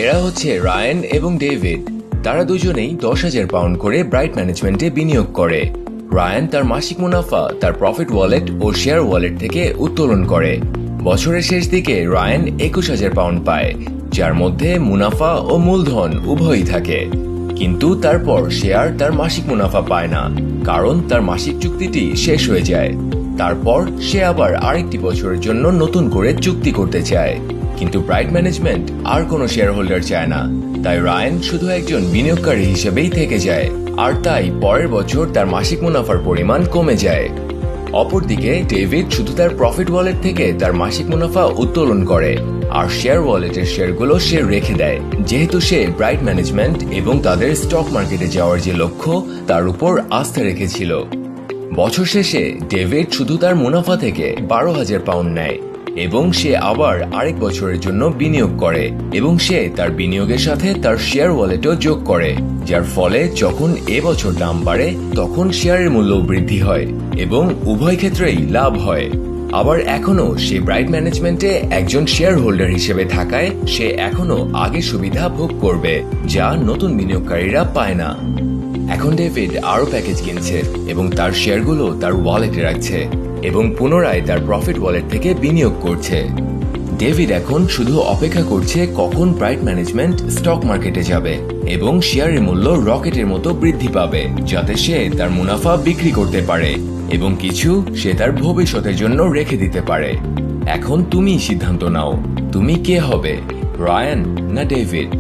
এরা হচ্ছে রায়ান এবং ডেভিড। তারা দুজনেই 10,000 পাউন্ড করে ব্রাইট ম্যানেজমেন্টে বিনিয়োগ করে। রায়ান তার মাসিক মুনাফা তার প্রফিট ওয়ালেট ও শেয়ার ওয়ালেট থেকে উত্তোলন করে। বছরের শেষ দিকে রায়ান 21,000 পাউন্ড পায়, যার মধ্যে মুনাফা ও মূলধন উভয়ই থাকে। কিন্তু তারপর সে আর তার মাসিক মুনাফা পায় না, কারণ তার মাসিক চুক্তিটি শেষ হয়ে যায়। তারপর সে আবার আরেকটি বছরের জন্য নতুন করে চুক্তি করতে চায়, কিন্তু ব্রাইট ম্যানেজমেন্ট আর কোনো শেয়ার হোল্ডার চায় না। তাই রায়ান শুধু একজন বিনিয়োগকারী হিসেবেই থেকে যায়, আর তাই পরের বছর তার মাসিক মুনাফার পরিমাণ কমে যায়। অপরদিকে ডেভিড শুধু তার প্রফিট ওয়ালেট থেকে তার মাসিক মুনাফা উত্তোলন করে, আর শেয়ার ওয়ালেটের শেয়ারগুলো সে রেখে দেয়, যেহেতু সে ব্রাইট ম্যানেজমেন্ট এবং তাদের স্টক মার্কেটে যাওয়ার যে লক্ষ্য তার উপর আস্থা রেখেছিল। বছর শেষে ডেভিড শুধু তার মুনাফা থেকে 12,000 পাউন্ড নেয় এবং সে আবার আরেক বছরের জন্য বিনিয়োগ করে, এবং সে তার বিনিয়োগের সাথে তার শেয়ার ওয়ালেটও যোগ করে, যার ফলে যখন এবছর দাম বাড়ে তখন শেয়ারের মূল্য বৃদ্ধি হয় এবং উভয় ক্ষেত্রেই লাভ হয়। আবার এখনো সে ব্রাইট ম্যানেজমেন্টে একজন শেয়ার হোল্ডার হিসেবে থাকায় সে এখনো আগের সুবিধা ভোগ করবে, যা নতুন বিনিয়োগকারীরা পায় না। এখন ডেভিড আরো প্যাকেজ কিনছে এবং তার শেয়ারগুলো তার ওয়ালেটে রাখছে এবং পুনরায় তার প্রফিট ওয়ালেট থেকে বিনিয়োগ করছে। ডেভিড এখন শুধু অপেক্ষা করছে কখন ব্রাইট ম্যানেজমেন্ট স্টক মার্কেটে যাবে এবং শেয়ারের মূল্য রকেটের মতো বৃদ্ধি পাবে, যাতে সে তার মুনাফা বিক্রি করতে পারে এবং কিছু সে তার ভবিষ্যতের জন্য রেখে দিতে পারে। এখন তুমি সিদ্ধান্ত নাও, তুমি কে হবে, রায়ান না ডেভিড?